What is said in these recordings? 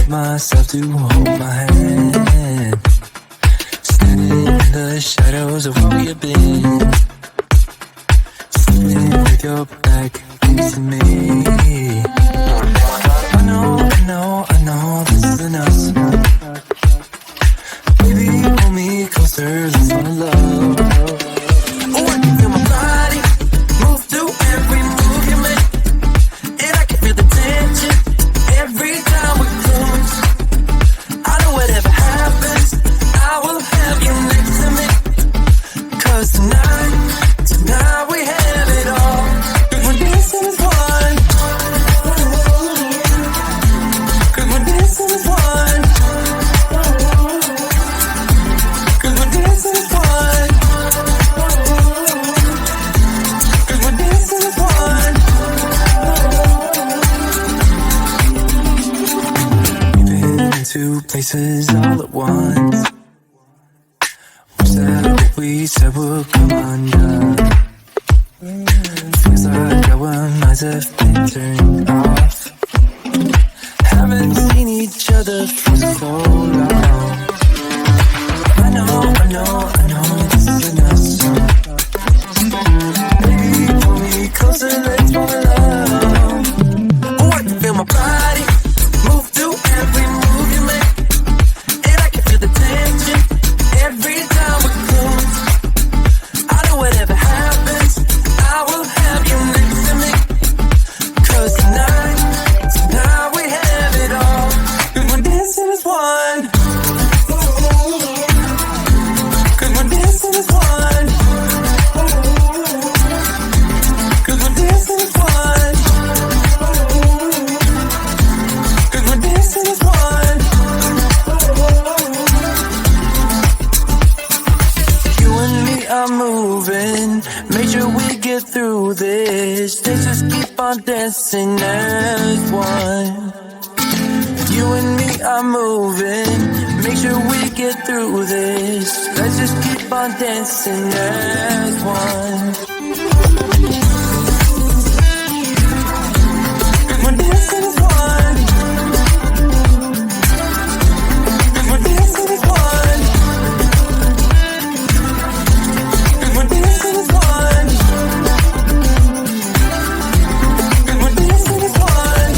myself to hold my hand. Standing in the shadows of where we've been. Sitting with your back facing me. I know this isn't us. Baby, pull me closer, let's fall in love. Oh, I can feel my body move through every move you make. And I can feel the tension every time we close. I know whatever happens, I will have you next to me. 'Cause tonight we have it all. 'Cause we're dancing as one. 'Cause we're dancing as one. 'Cause we're dancing as one. 'Cause we're dancing as one. We've been in two places all at once. Wish that what we said would come undone. Feels like our minds have been turned off. Haven't seen each other for so long. I know this isn't us. Baby, pull me closer, let's fall in love. Oh, I can feel my body move through every move you make. And I can feel the tension every time we close. I know whatever happens, I will have you next to me. 'Cause tonight we have it all. 'Cause we're dancing as one. 'Cause we're dancing as one. 'Cause we're dancing as one. 'Cause we're dancing as one. You and me are moving, make sure we get through this. Let's just keep on dancing as one. You and me are moving, make sure we get through this. Let's just keep on dancing as one. 'Cause we're dancing as one. 'Cause we're dancing as one. 'Cause we're dancing as one. 'Cause we're dancing as one.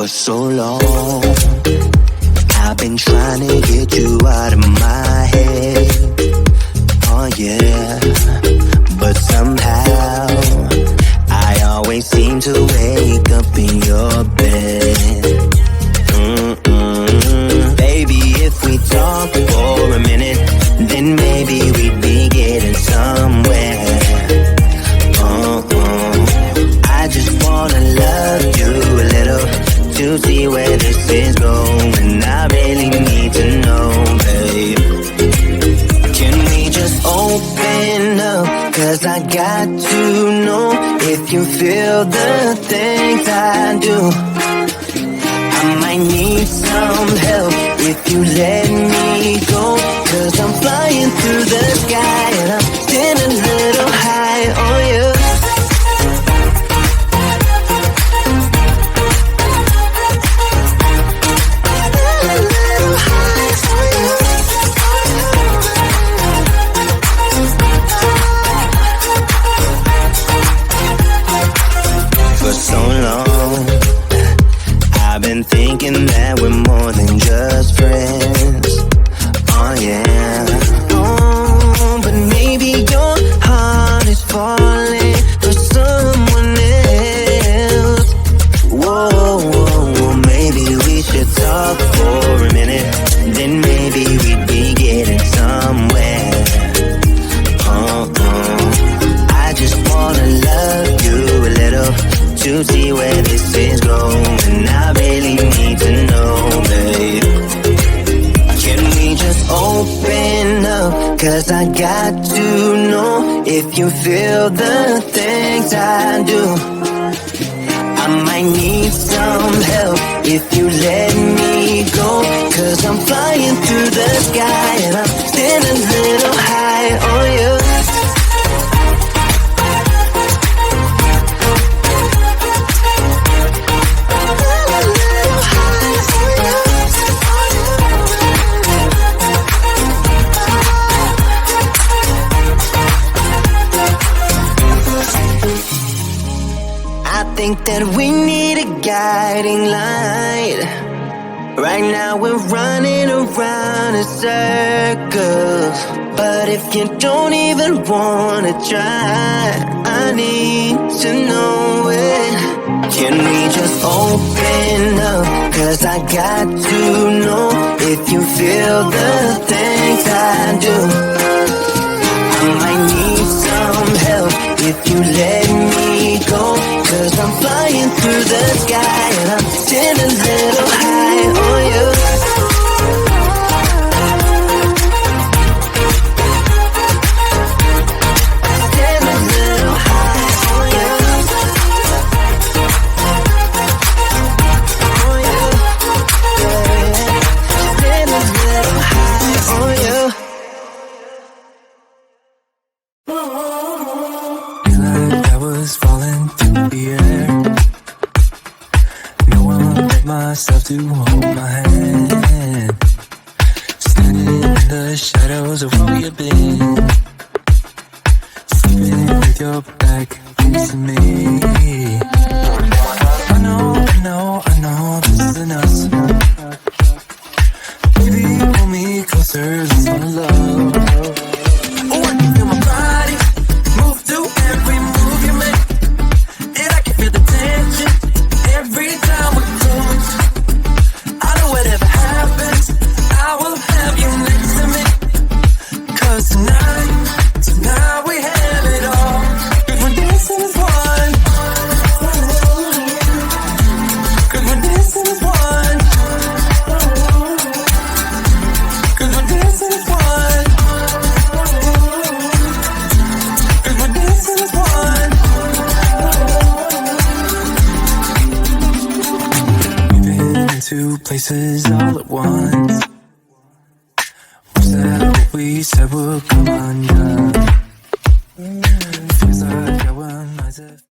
For so long, I've been trying to get you out of my head. Oh yeah, but somehow I always seem to wake up in your bed. Baby, if we talk for a minute, then maybe we'd be getting somewhere. I just wanna love you a little to see where this is going. I really need to know, babe. Can we just open up? 'Cause I got to know if you feel the things I do. I might need some help if you let me go. 'Cause I'm flying through the sky and I'm getting a little high on you. For so long, I've been thinking that we're more than just friends. Oh yeah. Oh, but maybe your heart is falling for someone else. Whoa, whoa, whoa, maybe we should talk for a minute. Then maybe we'd be getting somewhere. I just wanna love you a little to see where this is going. I really need to know, babe. Can we just open up? 'Cause I got to know if you feel the things I do. I might need some help if you let me go. 'Cause I'm flying through the sky and I'm still a little high on you. I think that we need a guiding light. Right now we're running around in circles. But if you don't even wanna try, I need to know it. Can we just open up? 'Cause I got to know if you feel the things I do. I might need some help if you let me go. 'Cause I'm flying through the sky and I'm still a little high on you. Still a little high on you. On you. Still a little high on you. Feel like I was falling through the air. No one but myself to hold my hand. Standing in the shadows of where you've been. Sleeping with your back facing me. I know this isn't us. Baby, pull me closer, let's fall in love. Oh, I can feel my body move to every move you make. And I can feel the tension every time we touch. I know whatever happens, I will have you next to me. 'Cause tonight we have it all. 'Cause we're dancing as one. 'Cause we're dancing as one. 'Cause we're dancing as one. 'Cause we're dancing as one. We've been in two places all at once. Was that what we said would come undone? Feels like our minds have